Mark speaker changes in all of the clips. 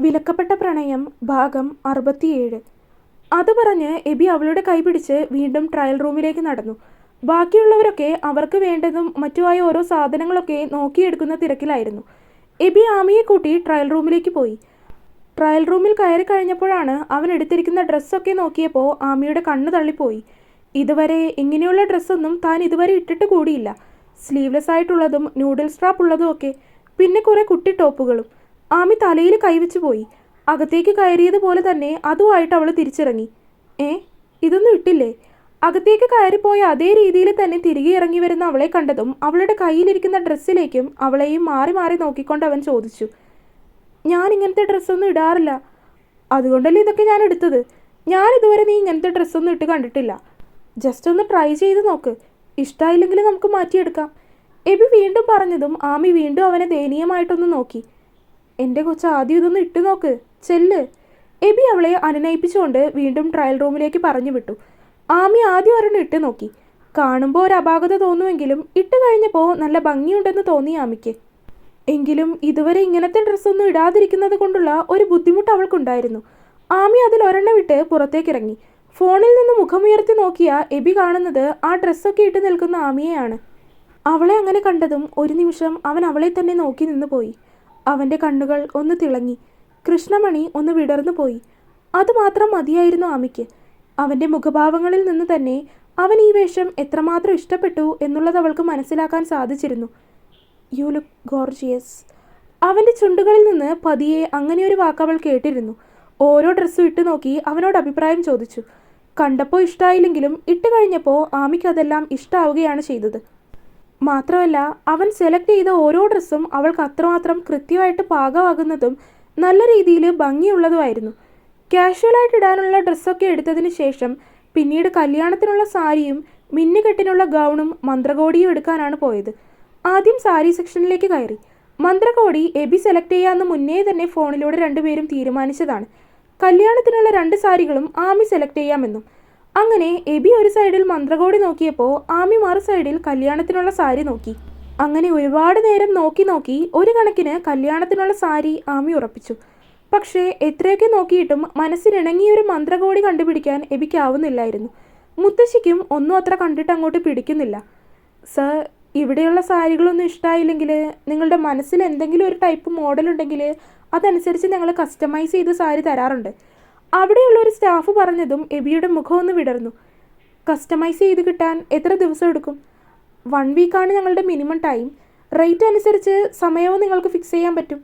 Speaker 1: വിലക്കപ്പെട്ട പ്രണയം ഭാഗം 67. അത് പറഞ്ഞ് എബി അവളുടെ കൈ പിടിച്ച് വീണ്ടും ട്രയൽ റൂമിലേക്ക് നടന്നു. ബാക്കിയുള്ളവരൊക്കെ അവർക്ക് വേണ്ടതും മറ്റുമായ ഓരോ സാധനങ്ങളൊക്കെ നോക്കിയെടുക്കുന്ന തിരക്കിലായിരുന്നു. എബി ആമിയെ കൂട്ടി ട്രയൽ റൂമിലേക്ക് പോയി. ട്രയൽ റൂമിൽ കയറി കഴിഞ്ഞപ്പോഴാണ് അവൻ എടുത്തിരിക്കുന്ന ഡ്രസ്സൊക്കെ നോക്കിയപ്പോൾ ആമിയുടെ കണ്ണ് തള്ളിപ്പോയി. ഇതുവരെ ഇങ്ങനെയുള്ള ഡ്രസ്സൊന്നും താൻ ഇതുവരെ ഇട്ടിട്ട് കൂടിയില്ല. സ്ലീവ്ലെസ് ആയിട്ടുള്ളതും നൂഡിൽ സ്ട്രാപ്പ് ഉള്ളതും ഒക്കെ, പിന്നെ കുറേ കുട്ടി ടോപ്പുകളും. ആമി തലയിൽ കൈവച്ചു പോയി. അകത്തേക്ക് കയറിയതുപോലെ തന്നെ അതുമായിട്ട് അവൾ തിരിച്ചിറങ്ങി. ഇതൊന്നും ഇട്ടില്ലേ? അകത്തേക്ക് കയറിപ്പോയ അതേ രീതിയിൽ തന്നെ തിരികെ ഇറങ്ങി വരുന്ന അവളെ കണ്ടതും അവളുടെ കയ്യിലിരിക്കുന്ന ഡ്രസ്സിലേക്കും അവളെയും മാറി മാറി നോക്കിക്കൊണ്ട് അവൻ ചോദിച്ചു, ഞാൻ ഇങ്ങനത്തെ ഡ്രസ്സൊന്നും ഇടാറില്ല. അതുകൊണ്ടല്ലേ ഇതൊക്കെ ഞാൻ എടുത്തത്. ഞാൻ ഇതുവരെ നീ ഇങ്ങനത്തെ ഡ്രസ്സൊന്നും ഇട്ട് കണ്ടിട്ടില്ല. ജസ്റ്റ് ഒന്ന് ട്രൈ ചെയ്ത് നോക്ക്. ഇഷ്ടമായില്ലെങ്കിൽ നമുക്ക് മാറ്റിയെടുക്കാം. എബി വീണ്ടും പറഞ്ഞതും ആമി വീണ്ടും അവനെ ദയനീയമായിട്ടൊന്ന് നോക്കി. എൻ്റെ കൊച്ച്, ആദ്യം ഇതൊന്ന് ഇട്ട് നോക്ക്, ചെല്ല്. എബി അവളെ അനുനയിപ്പിച്ചുകൊണ്ട് വീണ്ടും ട്രയൽ റൂമിലേക്ക് പറഞ്ഞു വിട്ടു. ആമി ആദ്യം ഒരെണ്ണം ഇട്ട് നോക്കി. കാണുമ്പോൾ ഒരു അപാകത തോന്നുമെങ്കിലും ഇട്ട് കഴിഞ്ഞപ്പോൾ നല്ല ഭംഗിയുണ്ടെന്ന് തോന്നി ആമിക്ക്. എങ്കിലും ഇതുവരെ ഇങ്ങനത്തെ ഡ്രസ്സൊന്നും ഇടാതിരിക്കുന്നത് കൊണ്ടുള്ള ഒരു ബുദ്ധിമുട്ട് അവൾക്കുണ്ടായിരുന്നു. ആമി അതിൽ ഒരെണ്ണം ഇട്ട് പുറത്തേക്കിറങ്ങി. ഫോണിൽ നിന്ന് മുഖമുയർത്തി നോക്കിയ എബി കാണുന്നത് ആ ഡ്രസ്സൊക്കെ ഇട്ട് നിൽക്കുന്ന ആമിയെയാണ്. അവളെ അങ്ങനെ കണ്ടതും ഒരു നിമിഷം അവൻ അവളെ തന്നെ നോക്കി നിന്ന് പോയി. അവൻ്റെ കണ്ണുകൾ ഒന്ന് തിളങ്ങി, കൃഷ്ണമണി ഒന്ന് വിടർന്നു പോയി. അതുമാത്രം മതിയായിരുന്നു ആമിക്ക്. അവൻ്റെ മുഖഭാവങ്ങളിൽ നിന്ന് തന്നെ അവൻ ഈ വേഷം എത്രമാത്രം ഇഷ്ടപ്പെട്ടു എന്നുള്ളത് അവൾക്ക് മനസ്സിലാക്കാൻ സാധിച്ചിരുന്നു. You look gorgeous. അവൻ്റെ ചുണ്ടുകളിൽ നിന്ന് പതിയെ അങ്ങനെയൊരു വാക്ക് അവൾ കേട്ടിരുന്നു. ഓരോ ഡ്രസ്സും ഇട്ട് നോക്കി അവനോട് അഭിപ്രായം ചോദിച്ചു. കണ്ടപ്പോൾ ഇഷ്ടമായില്ലെങ്കിലും ഇട്ട് കഴിഞ്ഞപ്പോൾ ആമിക്ക് അതെല്ലാം ഇഷ്ടമാവുകയാണ് ചെയ്തത്. മാത്രമല്ല, അവൻ സെലക്ട് ചെയ്ത ഓരോ ഡ്രസ്സും അവൾക്ക് അത്രമാത്രം കൃത്യമായിട്ട് പാകമാകുന്നതും നല്ല രീതിയിൽ ഭംഗിയുള്ളതുമായിരുന്നു. കാഷ്വലായിട്ട് ഇടാനുള്ള ഡ്രസ്സൊക്കെ എടുത്തതിന് ശേഷം പിന്നീട് കല്യാണത്തിനുള്ള സാരിയും മിന്നുകെട്ടിനുള്ള ഗൗണും മന്ത്രകോടിയും എടുക്കാനാണ് പോയത്. ആദ്യം സാരി സെക്ഷനിലേക്ക് കയറി. മന്ത്രകോടി എബി സെലക്ട് ചെയ്യാമെന്ന് മുന്നേ തന്നെ ഫോണിലൂടെ രണ്ടുപേരും തീരുമാനിച്ചതാണ്. കല്യാണത്തിനുള്ള 2 സാരികളും ആമി സെലക്ട് ചെയ്യാമെന്നും. അങ്ങനെ എബി ഒരു സൈഡിൽ മന്ത്രകോടി നോക്കിയപ്പോൾ ആമി മറു സൈഡിൽ കല്യാണത്തിനുള്ള സാരി നോക്കി. അങ്ങനെ ഒരുപാട് നേരം നോക്കി ഒരു കണക്കിന് കല്യാണത്തിനുള്ള സാരി ആമി ഉറപ്പിച്ചു. പക്ഷേ എത്രയൊക്കെ നോക്കിയിട്ടും മനസ്സിനിണങ്ങിയൊരു മന്ത്രകോടി കണ്ടുപിടിക്കാൻ എബിക്കാവുന്നില്ലായിരുന്നു. മുത്തശ്ശിക്കും ഒന്നും അത്ര കണ്ടിട്ട് അങ്ങോട്ട് പിടിക്കുന്നില്ല. സർ, ഇവിടെയുള്ള സാരികളൊന്നും ഇഷ്ടമായില്ലെങ്കിൽ നിങ്ങളുടെ മനസ്സിൽ എന്തെങ്കിലും ഒരു ടൈപ്പ് മോഡൽ ഉണ്ടെങ്കിൽ അതനുസരിച്ച് ഞങ്ങൾ കസ്റ്റമൈസ് ചെയ്ത് സാരി തരാറുണ്ട്. അവിടെയുള്ള ഒരു സ്റ്റാഫ് പറഞ്ഞതും എബിയുടെ മുഖം ഒന്ന് വിടർന്നു. കസ്റ്റമൈസ് ചെയ്ത് കിട്ടാൻ എത്ര ദിവസം എടുക്കും? 1 വീക്കാണ് ഞങ്ങളുടെ മിനിമം ടൈം. റേറ്റ് അനുസരിച്ച് സമയവും നിങ്ങൾക്ക് ഫിക്സ് ചെയ്യാൻ പറ്റും.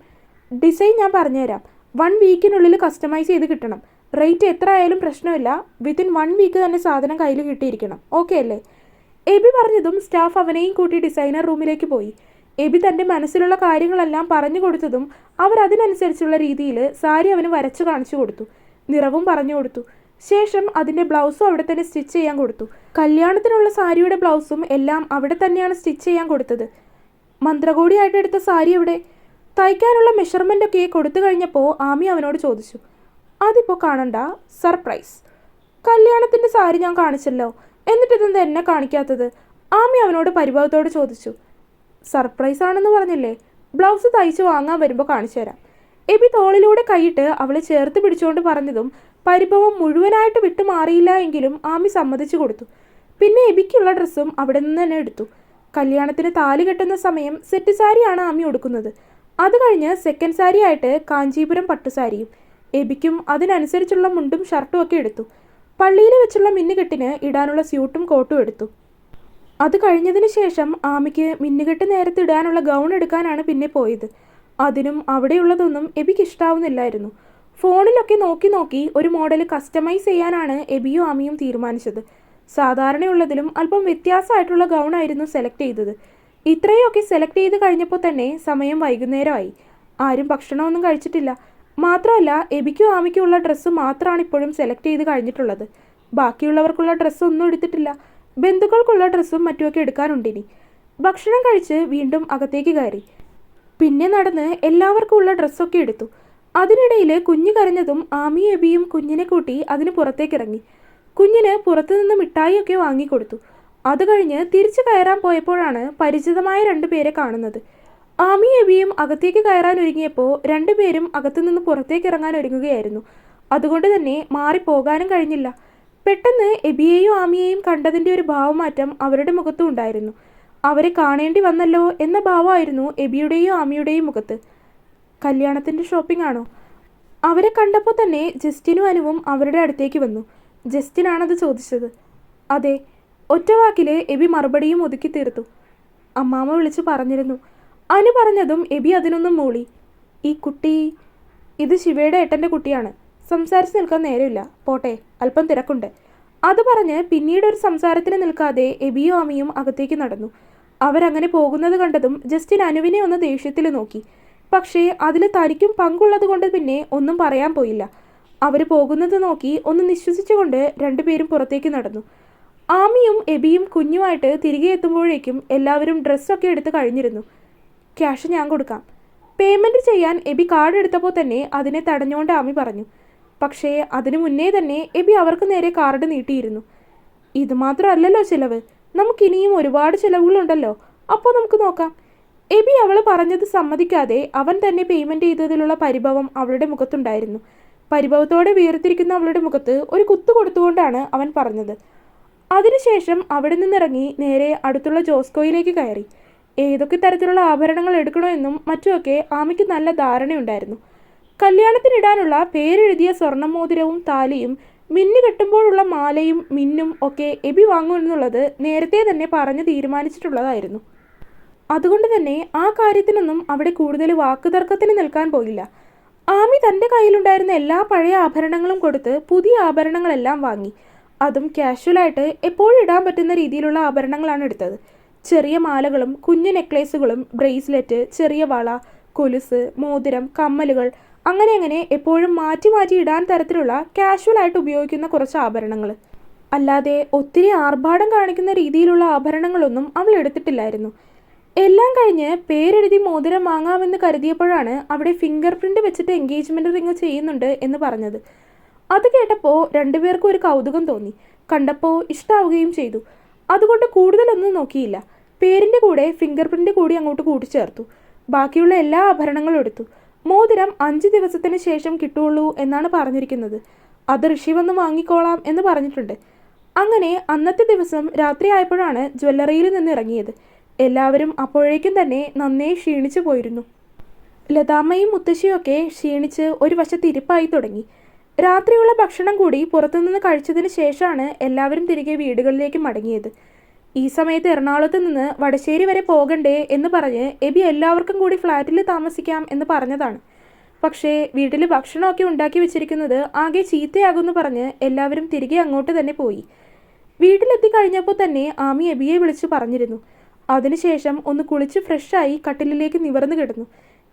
Speaker 1: ഡിസൈൻ ഞാൻ പറഞ്ഞുതരാം. 1 വീക്കിനുള്ളിൽ കസ്റ്റമൈസ് ചെയ്ത് കിട്ടണം. റേറ്റ് എത്ര ആയാലും പ്രശ്നമില്ല. വിത്തിൻ 1 വീക്ക് തന്നെ സാധനം കയ്യിൽ കിട്ടിയിരിക്കണം. ഓക്കെ അല്ലേ? എബി പറഞ്ഞതും സ്റ്റാഫ് അവനെയും കൂട്ടി ഡിസൈനർ റൂമിലേക്ക് പോയി. എബി തൻ്റെ മനസ്സിലുള്ള കാര്യങ്ങളെല്ലാം പറഞ്ഞു കൊടുത്തതും അവരതിനനുസരിച്ചുള്ള രീതിയിൽ സാരി അവന് വരച്ചു കാണിച്ചു കൊടുത്തു. നിറവും പറഞ്ഞു കൊടുത്തു. ശേഷം അതിൻ്റെ ബ്ലൗസും അവിടെ തന്നെ സ്റ്റിച്ച് ചെയ്യാൻ കൊടുത്തു. കല്യാണത്തിനുള്ള സാരിയുടെ ബ്ലൗസും എല്ലാം അവിടെ തന്നെയാണ് സ്റ്റിച്ച് ചെയ്യാൻ കൊടുത്തത്. മന്ത്രകോടിയായിട്ട് എടുത്ത സാരി എവിടെ? തയ്ക്കാനുള്ള മെഷർമെൻ്റ് ഒക്കെ കൊടുത്തു കഴിഞ്ഞപ്പോൾ ആമി അവനോട് ചോദിച്ചു. അതിപ്പോൾ കാണണ്ട, സർപ്രൈസ്. കല്യാണത്തിൻ്റെ സാരി ഞാൻ കാണിച്ചല്ലോ, എന്നിട്ടിതെന്താ എന്നെ കാണിക്കാത്തത്? ആമി അവനോട് പരിഭവത്തോട് ചോദിച്ചു. സർപ്രൈസ് ആണെന്ന് പറഞ്ഞില്ലേ, ബ്ലൗസ് തയ്ച്ച് വാങ്ങാൻ വരുമ്പോൾ കാണിച്ചു തരാം. എബി തോളിലൂടെ കൈയിട്ട് അവളെ ചേർത്ത് പിടിച്ചുകൊണ്ട് പറഞ്ഞതും പരിഭവം മുഴുവനായിട്ട് വിട്ടു മാറിയില്ല എങ്കിലും ആമി സമ്മതിച്ചു കൊടുത്തു. പിന്നെ എബിക്കുള്ള ഡ്രസ്സും അവിടെ നിന്ന് തന്നെ എടുത്തു. കല്യാണത്തിന് താലി കെട്ടുന്ന സമയം സെറ്റ് സാരിയാണ് ആമി ഉടുക്കുന്നത്. അത് കഴിഞ്ഞ് സെക്കൻഡ് സാരി ആയിട്ട് കാഞ്ചീപുരം പട്ടുസാരിയും. എബിക്കും അതിനനുസരിച്ചുള്ള മുണ്ടും ഷർട്ടും ഒക്കെ എടുത്തു. പള്ളിയിൽ വെച്ചുള്ള മിന്നുകെട്ടിന് ഇടാനുള്ള സ്യൂട്ടും കോട്ടും എടുത്തു. അത് കഴിഞ്ഞതിന് ശേഷം ആമിക്ക് മിന്നുകെട്ട് നേരത്തെ ഇടാനുള്ള ഗൗൺ എടുക്കാനാണ് പിന്നെ പോയത്. അതിനും അവിടെയുള്ളതൊന്നും എബിക്ക് ഇഷ്ടാവുന്നില്ലായിരുന്നു. ഫോണിലൊക്കെ നോക്കി ഒരു മോഡൽ കസ്റ്റമൈസ് ചെയ്യാനാണ് എബിയും ആമിയും തീരുമാനിച്ചത്. സാധാരണയുള്ളതിലും അല്പം വ്യത്യാസമായിട്ടുള്ള ഗൗണായിരുന്നു സെലക്ട് ചെയ്തത്. ഇത്രയൊക്കെ സെലക്ട് ചെയ്ത് കഴിഞ്ഞപ്പോൾ തന്നെ സമയം വൈകുന്നേരമായി. ആരും ഭക്ഷണമൊന്നും കഴിച്ചിട്ടില്ല. മാത്രമല്ല, എബിക്കും ആമിക്കും ഉള്ള ഡ്രസ്സ് മാത്രമാണ് ഇപ്പോഴും സെലക്ട് ചെയ്ത് കഴിഞ്ഞിട്ടുള്ളത്. ബാക്കിയുള്ളവർക്കുള്ള ഡ്രസ്സൊന്നും എടുത്തിട്ടില്ല. ബന്ധുക്കൾക്കുള്ള ഡ്രസ്സും മറ്റുമൊക്കെ എടുക്കാനുണ്ടിനി. ഭക്ഷണം കഴിച്ച് വീണ്ടും അകത്തേക്ക് കയറി. പിന്നെ നടന്ന് എല്ലാവർക്കും ഉള്ള ഡ്രസ്സൊക്കെ എടുത്തു. അതിനിടയിൽ കുഞ്ഞ് കരഞ്ഞതും ആമിയും എബിയും കുഞ്ഞിനെ കൂട്ടി അതിന് പുറത്തേക്കിറങ്ങി. കുഞ്ഞിന് പുറത്തുനിന്ന് മിഠായിയൊക്കെ വാങ്ങിക്കൊടുത്തു. അത് കഴിഞ്ഞ് തിരിച്ചു കയറാൻ പോയപ്പോഴാണ് പരിചിതമായ 2 പേരെ കാണുന്നത്. ആമിയും എബിയും അകത്തേക്ക് കയറാൻ ഒരുങ്ങിയപ്പോൾ രണ്ടുപേരും അകത്തുനിന്ന് പുറത്തേക്ക് ഇറങ്ങാൻ ഒരുങ്ങുകയായിരുന്നു. അതുകൊണ്ട് തന്നെ മാറിപ്പോകാനും കഴിഞ്ഞില്ല. പെട്ടെന്ന് എബിയെയും ആമിയെയും കണ്ടതിൻ്റെ ഒരു ഭാവമാറ്റം അവരുടെ മുഖത്തും ഉണ്ടായിരുന്നു. അവരെ കാണേണ്ടി വന്നല്ലോ എന്ന ഭാവമായിരുന്നു എബിയുടെയും ആമിയുടെയും മുഖത്ത്. കല്യാണത്തിൻ്റെ ഷോപ്പിംഗ് ആണോ? അവരെ കണ്ടപ്പോൾ തന്നെ ജസ്റ്റിനും അനുവും അവരുടെ അടുത്തേക്ക് വന്നു. ജസ്റ്റിനാണത് ചോദിച്ചത്. അതെ, ഒറ്റവാക്കിൽ എബി മറുപടിയും ഒതുക്കി തീർത്തു. അമ്മാമ്മ വിളിച്ച് പറഞ്ഞിരുന്നു. അനു പറഞ്ഞതും എബി അതിനൊന്നും മൂളി. ഈ കുട്ടി? ഇത് ശിവയുടെ ഏട്ടൻ്റെ കുട്ടിയാണ്. സംസാരിച്ച് നിൽക്കാൻ നേരമില്ല, പോട്ടെ, അല്പം തിരക്കുണ്ട്. അത് പറഞ്ഞ് പിന്നീട് ഒരു സംസാരത്തിന് നിൽക്കാതെ എബിയും ആമിയും അകത്തേക്ക് നടന്നു. അവരങ്ങനെ പോകുന്നത് കണ്ടതും ജസ്റ്റിൻ അനുവിനെ ഒന്ന് ദേഷ്യത്തിൽ നോക്കി. പക്ഷേ അതിൽ തനിക്കും പങ്കുള്ളത് കൊണ്ട് പിന്നെ ഒന്നും പറയാൻ പോയില്ല. അവർ പോകുന്നത് നോക്കി ഒന്ന് നിശ്വസിച്ചുകൊണ്ട് രണ്ടുപേരും പുറത്തേക്ക് നടന്നു. ആമിയും എബിയും കുഞ്ഞുമായിട്ട് തിരികെ എത്തുമ്പോഴേക്കും എല്ലാവരും ഡ്രസ്സൊക്കെ എടുത്ത് കഴിഞ്ഞിരുന്നു. ക്യാഷ് ഞാൻ കൊടുക്കാം. പേയ്മെൻറ്റ് ചെയ്യാൻ എബി കാർഡ് എടുത്തപ്പോൾ തന്നെ അതിനെ തടഞ്ഞുകൊണ്ട് ആമി പറഞ്ഞു. പക്ഷേ അതിനു മുന്നേ തന്നെ എബി അവർക്ക് നേരെ കാർഡ് നീട്ടിയിരുന്നു. ഇത് മാത്രമല്ലല്ലോ ചിലവ്, നമുക്കിനിയും ഒരുപാട് ചിലവുകളുണ്ടല്ലോ, അപ്പോൾ നമുക്ക് നോക്കാം. എബി അവൾ പറഞ്ഞത് സമ്മതിക്കാതെ അവൻ തന്നെ പേയ്മെൻറ്റ് ചെയ്തതിലുള്ള പരിഭവം അവളുടെ മുഖത്തുണ്ടായിരുന്നു. പരിഭവത്തോടെ വീർത്തിരിക്കുന്ന അവളുടെ മുഖത്ത് ഒരു കുത്തു കൊടുത്തുകൊണ്ടാണ് അവൻ പറഞ്ഞത്. അതിനുശേഷം അവിടെ നിന്നിറങ്ങി നേരെ അടുത്തുള്ള ജോസ്കോയിലേക്ക് കയറി. ഏതൊക്കെ തരത്തിലുള്ള ആഭരണങ്ങൾ എടുക്കണമെന്നും മറ്റുമൊക്കെ ആമിക്ക് നല്ല ധാരണയുണ്ടായിരുന്നു. കല്യാണത്തിനിടാനുള്ള പേരെഴുതിയ സ്വർണ്ണമോതിരവും താലിയും മിന്നു കെട്ടുമ്പോഴുള്ള മാലയും മിന്നും ഒക്കെ എബി വാങ്ങുമെന്നുള്ളത് നേരത്തെ തന്നെ പറഞ്ഞ് തീരുമാനിച്ചിട്ടുള്ളതായിരുന്നു. അതുകൊണ്ട് തന്നെ ആ കാര്യത്തിനൊന്നും അവിടെ കൂടുതൽ വാക്കുതർക്കത്തിന് നിൽക്കാൻ പോയില്ല. ആമി തൻ്റെ കയ്യിലുണ്ടായിരുന്ന എല്ലാ പഴയ ആഭരണങ്ങളും കൊടുത്ത് പുതിയ ആഭരണങ്ങളെല്ലാം വാങ്ങി. അതും കാഷ്വലായിട്ട് എപ്പോഴും ഇടാൻ പറ്റുന്ന രീതിയിലുള്ള ആഭരണങ്ങളാണ് എടുത്തത്. ചെറിയ മാലകളും കുഞ്ഞു നെക്ലേസുകളും ബ്രേസ്ലെറ്റ്, ചെറിയ വള, കൊലുസ്, മോതിരം, കമ്മലുകൾ, അങ്ങനെ എപ്പോഴും മാറ്റി മാറ്റി ഇടാൻ തരത്തിലുള്ള കാഷ്വലായിട്ട് ഉപയോഗിക്കുന്ന കുറച്ച് ആഭരണങ്ങൾ. അല്ലാതെ ഒത്തിരി ആർഭാടം കാണിക്കുന്ന രീതിയിലുള്ള ആഭരണങ്ങളൊന്നും അവൾ എടുത്തിട്ടില്ലായിരുന്നു. എല്ലാം കഴിഞ്ഞ് പേരെഴുതി മോതിരം വാങ്ങാമെന്ന് കരുതിയപ്പോഴാണ് അവിടെ ഫിംഗർ പ്രിൻ്റ് വെച്ചിട്ട് എൻഗേജ്മെൻറ്റ് റിങ് ചെയ്യുന്നുണ്ട് എന്ന് പറഞ്ഞത്. അത് കേട്ടപ്പോൾ രണ്ടുപേർക്കും ഒരു കൗതുകം തോന്നി. കണ്ടപ്പോൾ ഇഷ്ടാവുകയും ചെയ്തു. അതുകൊണ്ട് കൂടുതലൊന്നും നോക്കിയില്ല. പേരിൻ്റെ കൂടെ ഫിംഗർ പ്രിൻ്റ് കൂടി അങ്ങോട്ട് കൂട്ടിച്ചേർത്തു. ബാക്കിയുള്ള എല്ലാ ആഭരണങ്ങളും എടുത്തു. മോതിരം 5 ദിവസത്തിന് ശേഷം കിട്ടുള്ളൂ എന്നാണ് പറഞ്ഞിരിക്കുന്നത്. അത് ഋഷി വന്ന് വാങ്ങിക്കോളാം എന്ന് പറഞ്ഞിട്ടുണ്ട്. അങ്ങനെ അന്നത്തെ ദിവസം രാത്രി ആയപ്പോഴാണ് ജ്വല്ലറിയിൽ നിന്ന് ഇറങ്ങിയത്. എല്ലാവരും അപ്പോഴേക്കും തന്നെ നന്നേ ക്ഷീണിച്ചു പോയിരുന്നു. ലതാമ്മയും മുത്തശ്ശിയൊക്കെ ക്ഷീണിച്ച് ഒരു വശത്ത് ഇരിപ്പായി തുടങ്ങി. രാത്രിയുള്ള ഭക്ഷണം കൂടി പുറത്തുനിന്ന് കഴിച്ചതിന് ശേഷമാണ് എല്ലാവരും തിരികെ വീടുകളിലേക്ക് മടങ്ങിയത്. ഈ സമയത്ത് എറണാകുളത്ത് നിന്ന് വടശ്ശേരി വരെ പോകണ്ടേ എന്ന് പറഞ്ഞ് എബി എല്ലാവർക്കും കൂടി ഫ്ലാറ്റിൽ താമസിക്കാം എന്ന് പറഞ്ഞതാണ്. പക്ഷേ വീട്ടിൽ ഭക്ഷണമൊക്കെ ഉണ്ടാക്കി വെച്ചിരിക്കുന്നത് ആകെ ചീത്തയാകുമെന്ന് പറഞ്ഞ് എല്ലാവരും തിരികെ അങ്ങോട്ട് തന്നെ പോയി. വീട്ടിലെത്തി കഴിഞ്ഞപ്പോൾ തന്നെ ആമി എബിയെ വിളിച്ച് പറഞ്ഞിരുന്നു. അതിനുശേഷം ഒന്ന് കുളിച്ച് ഫ്രഷായി കട്ടിലിലേക്ക് നിവർന്നു കിടന്നു.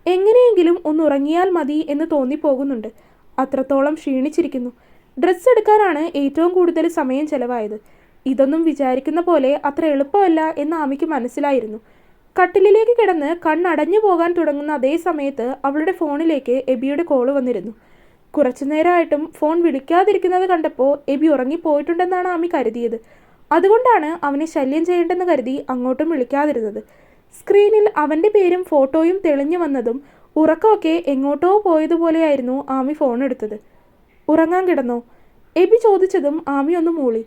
Speaker 1: എങ്ങനെയെങ്കിലും ഒന്ന് ഉറങ്ങിയാൽ മതി എന്ന് തോന്നിപ്പോകുന്നുണ്ട്. അത്രത്തോളം ക്ഷീണിച്ചിരിക്കുന്നു. ഡ്രസ്സ് എടുക്കാനാണ് ഏറ്റവും കൂടുതൽ സമയം ചെലവായത്. ഇതൊന്നും വിചാരിക്കുന്ന പോലെ അത്ര എളുപ്പമല്ല എന്ന് ആമിക്ക് മനസ്സിലായിരുന്നു. കട്ടിലിലേക്ക് കിടന്ന് കണ്ണടഞ്ഞു പോകാൻ തുടങ്ങുന്ന അതേ സമയത്ത് അവളുടെ ഫോണിലേക്ക് എബിയുടെ കോള് വന്നിരുന്നു. കുറച്ചു നേരമായിട്ടും ഫോൺ വിളിക്കാതിരിക്കുന്നത് കണ്ടപ്പോൾ എബി ഉറങ്ങിപ്പോയിട്ടുണ്ടെന്നാണ് ആമി കരുതിയത്. അതുകൊണ്ടാണ് അവനെ ശല്യം ചെയ്യേണ്ടെന്ന് കരുതി അങ്ങോട്ടും വിളിക്കാതിരുന്നത്. സ്ക്രീനിൽ അവൻ്റെ പേരും ഫോട്ടോയും തെളിഞ്ഞു വന്നതും ഉറക്കമൊക്കെ എങ്ങോട്ടോ പോയതുപോലെയായിരുന്നു ആമി ഫോൺ എടുത്തത്. ഉറങ്ങാൻ കിടന്നോ? എബി ചോദിച്ചതും ആമി ഒന്ന് മൂളി.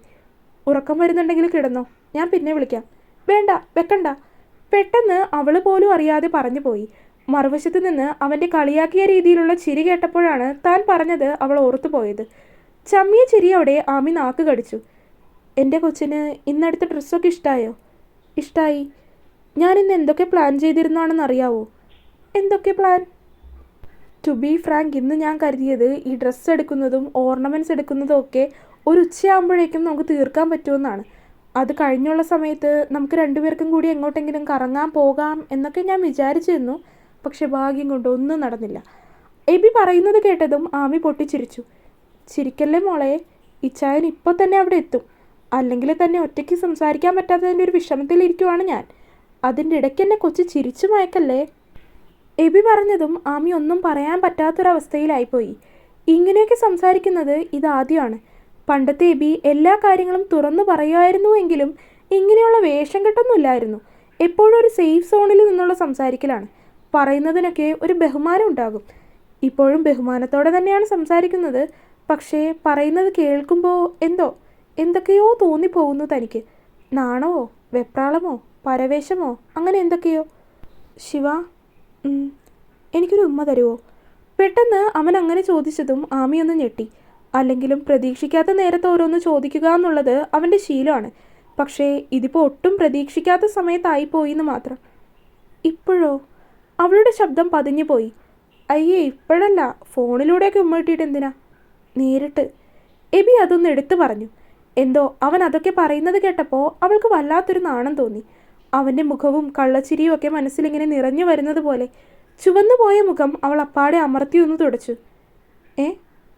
Speaker 1: ഉറക്കം വരുന്നുണ്ടെങ്കിൽ കിടന്നോ, ഞാൻ പിന്നെ വിളിക്കാം. വേണ്ട, വെക്കണ്ട. പെട്ടെന്ന് അവൾ പോലും അറിയാതെ പറഞ്ഞു പോയി. മറുവശത്ത് നിന്ന് അവൻ്റെ കളിയാക്കിയ രീതിയിലുള്ള ചിരി കേട്ടപ്പോഴാണ് താൻ പറഞ്ഞത് അവൾ ഓർത്തു പോയത്. ചമ്മിയ ചിരിയോടെ ആമി നാക്ക് കടിച്ചു. എൻ്റെ കൊച്ചിന് ഇന്നെടുത്ത ഡ്രസ്സൊക്കെ ഇഷ്ടമായോ? ഇഷ്ടമായി. ഞാനിന്ന് എന്തൊക്കെ പ്ലാൻ ചെയ്തിരുന്നാണെന്നറിയാവോ? എന്തൊക്കെ പ്ലാൻ? ടു ബി ഫ്രാങ്ക്, ഇന്ന് ഞാൻ കരുതിയത് ഈ ഡ്രസ്സ് എടുക്കുന്നതും ഓർണമെൻറ്റ്സ് എടുക്കുന്നതും ഒക്കെ ഒരു ഉച്ചയാകുമ്പോഴേക്കും നമുക്ക് തീർക്കാൻ പറ്റുമെന്നാണ്. അത് കഴിഞ്ഞുള്ള സമയത്ത് നമുക്ക് രണ്ടുപേർക്കും കൂടി എങ്ങോട്ടെങ്കിലും കറങ്ങാൻ പോകാം എന്നൊക്കെ ഞാൻ വിചാരിച്ചിരുന്നു. പക്ഷെ ഭാഗ്യം കൊണ്ട് ഒന്നും നടന്നില്ല. എബി പറയുന്നത് കേട്ടതും ആമി പൊട്ടിച്ചിരിച്ചു. ചിരിക്കല്ലേ മോളെ, ഇച്ചായൻ ഇപ്പോൾ തന്നെ അവിടെ എത്തും. അല്ലെങ്കിൽ തന്നെ ഒറ്റയ്ക്ക് സംസാരിക്കാൻ പറ്റാത്തതിൻ്റെ ഒരു വിഷമത്തിലിരിക്കുവാണ് ഞാൻ. അതിൻ്റെ ഇടയ്ക്ക് എന്നെ കൊച്ചു ചിരിച്ചു മയക്കല്ലേ. എബി പറഞ്ഞതും ആമി ഒന്നും പറയാൻ പറ്റാത്തൊരവസ്ഥയിലായിപ്പോയി. ഇങ്ങനെയൊക്കെ സംസാരിക്കുന്നത് ഇതാദ്യമാണ്. പണ്ടത്തെ എബി എല്ലാ കാര്യങ്ങളും തുറന്നു പറയുമായിരുന്നുവെങ്കിലും ഇങ്ങനെയുള്ള വേഷം കെട്ടൊന്നുമില്ലായിരുന്നു. എപ്പോഴും ഒരു സേഫ് സോണിൽ നിന്നുള്ള സംസാരിക്കലാണ്. പറയുന്നതിനൊക്കെ ഒരു ബഹുമാനം ഉണ്ടാകും. ഇപ്പോഴും ബഹുമാനത്തോടെ തന്നെയാണ് സംസാരിക്കുന്നത്. പക്ഷേ പറയുന്നത് കേൾക്കുമ്പോൾ എന്തൊക്കെയോ തോന്നിപ്പോകുന്നു തനിക്ക്. നാണമോ വെപ്രാളമോ പരവേശമോ അങ്ങനെ എന്തൊക്കെയോ. ശിവ, എനിക്കൊരു ഉമ്മ തരുമോ? പെട്ടെന്ന് അവൻ അങ്ങനെ ചോദിച്ചതും ആമിയൊന്ന് ഞെട്ടി. അല്ലെങ്കിലും പ്രതീക്ഷിക്കാത്ത നേരത്ത് ഓരോന്ന് ചോദിക്കുക എന്നുള്ളത് അവൻ്റെ ശീലമാണ്. പക്ഷേ ഇതിപ്പോൾ ഒട്ടും പ്രതീക്ഷിക്കാത്ത സമയത്തായിപ്പോയി എന്ന് മാത്രം. ഇപ്പോഴോ? അവളുടെ ശബ്ദം പതിഞ്ഞു പോയി. അയ്യേ, ഇപ്പോഴല്ല. ഫോണിലൂടെയൊക്കെ ഉമ്മ കിട്ടിയിട്ട് എന്തിനാ? നേരിട്ട്. എബി അതൊന്ന് എടുത്തു പറഞ്ഞു. എന്തോ അവൻ അതൊക്കെ പറയുന്നത് കേട്ടപ്പോൾ അവൾക്ക് വല്ലാത്തൊരു നാണം തോന്നി. അവൻ്റെ മുഖവും കള്ളച്ചിരിയും ഒക്കെ മനസ്സിലിങ്ങനെ നിറഞ്ഞു വരുന്നത് പോലെ. ചുവന്നുപോയ മുഖം അവൾ അപ്പാടെ അമർത്തിയൊന്ന് തുടച്ചു.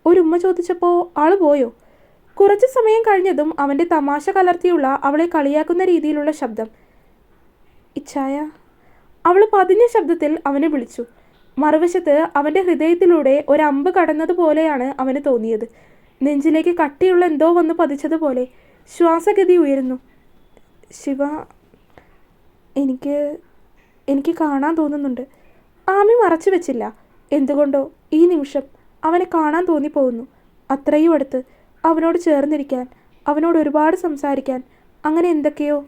Speaker 1: ഒരു ഉമ്മ ചോദിച്ചപ്പോൾ ആൾ പോയോ? കുറച്ച് സമയം കഴിഞ്ഞതും അവൻ്റെ തമാശ കലർത്തിയുള്ള അവളെ കളിയാക്കുന്ന രീതിയിലുള്ള ശബ്ദം. ഇച്ചായ. അവൾ പതിഞ്ഞ ശബ്ദത്തിൽ അവനെ വിളിച്ചു. മറുവശത്ത് അവൻ്റെ ഹൃദയത്തിലൂടെ ഒരമ്പ് കടന്നതുപോലെയാണ് അവന് തോന്നിയത്. നെഞ്ചിലേക്ക് കട്ടിയുള്ള എന്തോ വന്ന് പതിച്ചതുപോലെ. ശ്വാസഗതി ഉയരുന്നു. ശിവ, എനിക്ക് കാണാൻ തോന്നുന്നുണ്ട്. ആമി മറച്ചു വെച്ചില്ല. എന്തുകൊണ്ടോ ഈ നിമിഷം അവനെ കാണാൻ തോന്നിപ്പോകുന്നു. അത്രയും അടുത്ത്, അവനോട് ചേർന്നിരിക്കാൻ, അവനോട് ഒരുപാട് സംസാരിക്കാൻ, അങ്ങനെ എന്തൊക്കെയോ.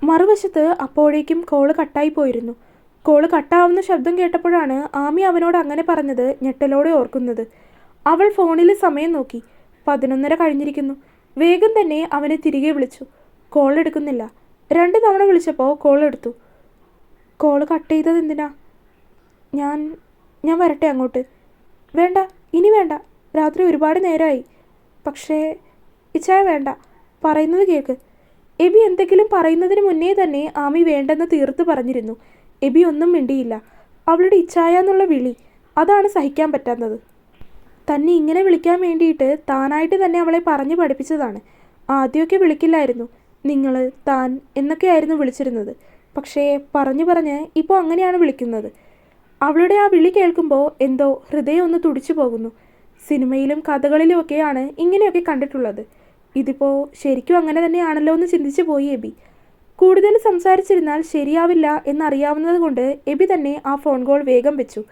Speaker 1: മറുവശത്ത് അപ്പോഴേക്കും കോള് കട്ടായി പോയിരുന്നു. കോള് കട്ടാവുന്ന ശബ്ദം കേട്ടപ്പോഴാണ് ആമി അവനോട് അങ്ങനെ പറഞ്ഞത് ഞെട്ടലോടെ ഓർക്കുന്നത്. അവൾ ഫോണിൽ സമയം നോക്കി. 11:30 കഴിഞ്ഞിരിക്കുന്നു. വേഗം തന്നെ അവനെ തിരികെ വിളിച്ചു. കോൾ എടുക്കുന്നില്ല. 2 തവണ വിളിച്ചപ്പോൾ കോൾ എടുത്തു. കോള് കട്ട് ചെയ്തത് എന്തിനാ? ഞാൻ വരട്ടെ അങ്ങോട്ട്? വേണ്ട, ഇനി വേണ്ട. രാത്രി ഒരുപാട് നേരമായി. പക്ഷേ ഇച്ചായ വേണ്ട, പറയുന്നത് കേൾക്ക്. എബി എന്തെങ്കിലും പറയുന്നതിന് മുന്നേ തന്നെ ആമി വേണ്ടെന്ന് തീർത്ത് പറഞ്ഞിരുന്നു. എബി ഒന്നും മിണ്ടിയില്ല. അവളുടെ ഇച്ചായ എന്നുള്ള വിളി, അതാണ് സഹിക്കാൻ പറ്റാത്തത്. തന്നെ ഇങ്ങനെ വിളിക്കാൻ വേണ്ടിയിട്ട് താനായിട്ട് തന്നെ അവളെ പറഞ്ഞു പഠിപ്പിച്ചതാണ്. ആദ്യമൊക്കെ വിളിക്കില്ലായിരുന്നു. നിങ്ങൾ, താൻ എന്നൊക്കെയായിരുന്നു വിളിച്ചിരുന്നത്. പക്ഷേ പറഞ്ഞ് ഇപ്പോൾ അങ്ങനെയാണ് വിളിക്കുന്നത്. അവളുടെ ആ വിളി കേൾക്കുമ്പോൾ എന്തോ ഹൃദയം ഒന്ന് തുടിച്ചു പോകുന്നു. സിനിമയിലും കഥകളിലുമൊക്കെയാണ് ഇങ്ങനെയൊക്കെ കണ്ടിട്ടുള്ളത്. ഇതിപ്പോൾ ശരിക്കും അങ്ങനെ തന്നെയാണല്ലോ എന്ന് ചിന്തിച്ചു പോയി എബി. കൂടുതൽ സംസാരിച്ചിരുന്നാൽ ശരിയാവില്ല എന്നറിയാവുന്നത് കൊണ്ട് എബി തന്നെ ആ ഫോൺ കോൾ വേഗം വെച്ചു.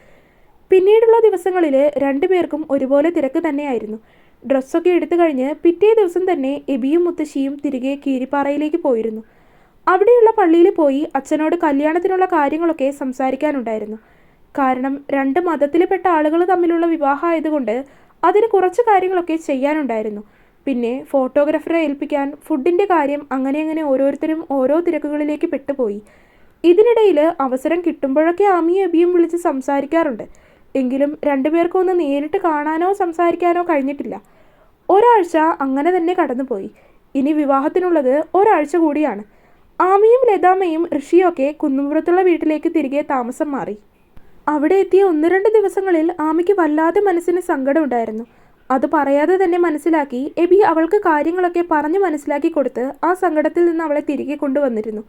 Speaker 1: പിന്നീടുള്ള ദിവസങ്ങളിൽ 2 പേർക്കും ഒരുപോലെ തിരക്ക് തന്നെയായിരുന്നു. ഡ്രസ്സൊക്കെ എടുത്തു കഴിഞ്ഞ് പിറ്റേ ദിവസം തന്നെ എബിയും മുത്തശ്ശിയും തിരികെ കീരിപ്പാറയിലേക്ക് പോയിരുന്നു. അവിടെയുള്ള പള്ളിയിൽ പോയി അച്ഛനോട് കല്യാണത്തിനുള്ള കാര്യങ്ങളൊക്കെ സംസാരിക്കാനുണ്ടായിരുന്നു. കാരണം 2 മതത്തിൽപ്പെട്ട ആളുകൾ തമ്മിലുള്ള വിവാഹമായതുകൊണ്ട് അതിന് കുറച്ച് കാര്യങ്ങളൊക്കെ ചെയ്യാനുണ്ടായിരുന്നു. പിന്നെ ഫോട്ടോഗ്രാഫറെ ഏൽപ്പിക്കാൻ, ഫുഡിൻ്റെ കാര്യം, അങ്ങനെ ഓരോരുത്തരും ഓരോ തിരക്കുകളിലേക്ക് പെട്ടുപോയി. ഇതിനിടയിൽ അവസരം കിട്ടുമ്പോഴൊക്കെ ആമിയും എബിയും വിളിച്ച് സംസാരിക്കാറുണ്ട്. എങ്കിലും 2 പേർക്കും ഒന്ന് നേരിട്ട് കാണാനോ സംസാരിക്കാനോ കഴിഞ്ഞിട്ടില്ല. ഒരാഴ്ച അങ്ങനെ തന്നെ കടന്നുപോയി. ഇനി വിവാഹത്തിനുള്ളത് ഒരാഴ്ച കൂടിയാണ്. ആമിയും ലതാമ്മയും ഋഷിയും ഒക്കെ കുന്നുംപുറത്തുള്ള വീട്ടിലേക്ക് തിരികെ താമസം മാറി. അവിടെ എത്തിയ 1-2 ദിവസങ്ങളിൽ ആമിക്ക് വല്ലാതെ മനസ്സിന് സങ്കടമുണ്ടായിരുന്നു. അത് പറയാതെ തന്നെ മനസ്സിലാക്കി എബി അവൾക്ക് കാര്യങ്ങളൊക്കെ പറഞ്ഞ് മനസ്സിലാക്കി കൊടുത്ത് ആ സങ്കടത്തിൽ നിന്ന് അവളെ തിരികെ കൊണ്ടുവന്നിരുന്നു.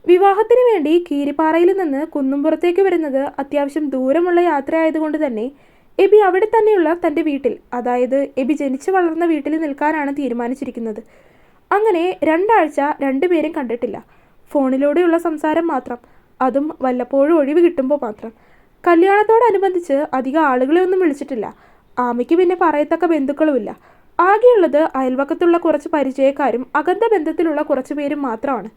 Speaker 1: വിവാഹത്തിന് വേണ്ടി കീരിപ്പാറയിൽ നിന്ന് കുന്നുംപുറത്തേക്ക് വരുന്നത് അത്യാവശ്യം ദൂരമുള്ള യാത്രയായതുകൊണ്ട് തന്നെ എബി അവിടെ തന്നെയുള്ള തൻ്റെ വീട്ടിൽ, അതായത് എബി ജനിച്ചു വളർന്ന വീട്ടിൽ നിൽക്കാനാണ് തീരുമാനിച്ചിരിക്കുന്നത്. അങ്ങനെ 2 ആഴ്ച 2 പേരും കണ്ടിട്ടില്ല. ഫോണിലൂടെയുള്ള സംസാരം മാത്രം, അതും വല്ലപ്പോഴും ഒഴിവ് കിട്ടുമ്പോൾ മാത്രം. കല്യാണത്തോടനുബന്ധിച്ച് അധികം ആളുകളെ ഒന്നും വിളിച്ചിട്ടില്ല. ആമിക്ക് പിന്നെ പറയത്തക്ക ബന്ധുക്കളുമില്ല. ആകെയുള്ളത് അയൽവക്കത്തുള്ള കുറച്ച് പരിചയക്കാരും അകന്ന ബന്ധത്തിലുള്ള കുറച്ച് പേരും മാത്രമാണ്.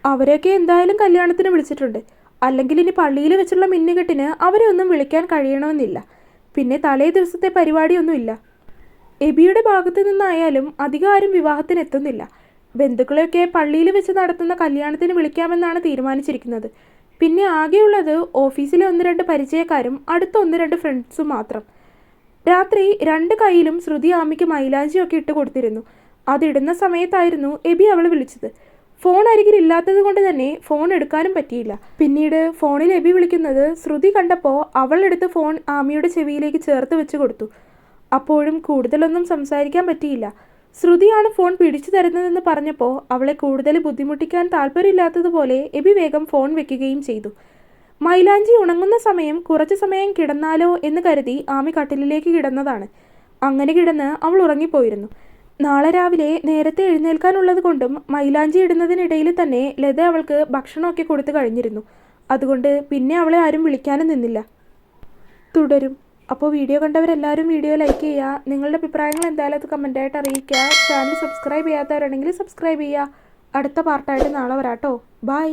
Speaker 1: അവരെയൊക്കെ എന്തായാലും കല്യാണത്തിന് വിളിച്ചിട്ടുണ്ട്. അല്ലെങ്കിൽ ഇനി പള്ളിയിൽ വെച്ചുള്ള മിന്നുകെട്ടിന് അവരെ ഒന്നും വിളിക്കാൻ കഴിയണമെന്നില്ല. പിന്നെ തലേ ദിവസത്തെ പരിപാടിയൊന്നുമില്ല. എബിയുടെ ഭാഗത്തു നിന്നായാലും അധികം ആരും വിവാഹത്തിന് എത്തുന്നില്ല. ബന്ധുക്കളെയൊക്കെ പള്ളിയിൽ വെച്ച് നടത്തുന്ന കല്യാണത്തിന് വിളിക്കാമെന്നാണ് തീരുമാനിച്ചിരിക്കുന്നത്. പിന്നെ ആകെയുള്ളത് ഓഫീസിലെ 1-2 പരിചയക്കാരും അടുത്ത 1-2 ഫ്രണ്ട്സും മാത്രം. രാത്രി 2 കൈയിലും ശ്രുതി ആമിക്ക് മൈലാഞ്ചിയൊക്കെ ഇട്ട് കൊടുത്തിരുന്നു. അതിടുന്ന സമയത്തായിരുന്നു എബി അവളെ വിളിച്ചത്. ഫോൺ അരികിലില്ലാത്തത് കൊണ്ട് തന്നെ ഫോൺ എടുക്കാനും പറ്റിയില്ല. പിന്നീട് ഫോണിൽ എബി വിളിക്കുന്നത് ശ്രുതി കണ്ടപ്പോൾ അവളെടുത്ത് ഫോൺ ആമിയുടെ ചെവിയിലേക്ക് ചേർത്ത് വെച്ച് കൊടുത്തു. അപ്പോഴും കൂടുതലൊന്നും സംസാരിക്കാൻ പറ്റിയില്ല. ശ്രുതിയാണ് ഫോൺ പിടിച്ചു തരുന്നതെന്ന് പറഞ്ഞപ്പോൾ അവളെ കൂടുതൽ ബുദ്ധിമുട്ടിക്കാൻ താല്പര്യമില്ലാത്തതുപോലെ എബി വേഗം ഫോൺ വെക്കുകയും ചെയ്തു. മൈലാഞ്ചി ഉണങ്ങുന്ന സമയം കുറച്ചു സമയം കിടന്നാലോ എന്ന് കരുതി ആമി കട്ടിലിലേക്ക് കിടന്നതാണ്. അങ്ങനെ കിടന്ന് അവൾ ഉറങ്ങിപ്പോയിരുന്നു. നാളെ രാവിലെ നേരത്തെ എഴുന്നേൽക്കാനുള്ളത് കൊണ്ടും മൈലാഞ്ചി ഇടുന്നതിനിടയിൽ തന്നെ ലത അവൾക്ക് ഭക്ഷണമൊക്കെ കൊടുത്തു കഴിഞ്ഞിരുന്നു. അതുകൊണ്ട് പിന്നെ അവളെ ആരും വിളിക്കാനും നിന്നില്ല. തുടരും. അപ്പോൾ വീഡിയോ കണ്ടവരെല്ലാവരും വീഡിയോ ലൈക്ക് ചെയ്യുക. നിങ്ങളുടെ അഭിപ്രായങ്ങൾ എന്തായാലും അത് കമൻറ്റായിട്ട് അറിയിക്കുക. ചാനൽ സബ്സ്ക്രൈബ് ചെയ്യാത്തവരാണെങ്കിൽ സബ്സ്ക്രൈബ് ചെയ്യുക. അടുത്ത പാർട്ടായിട്ട് നാളെ വരാട്ടോ. ബൈ.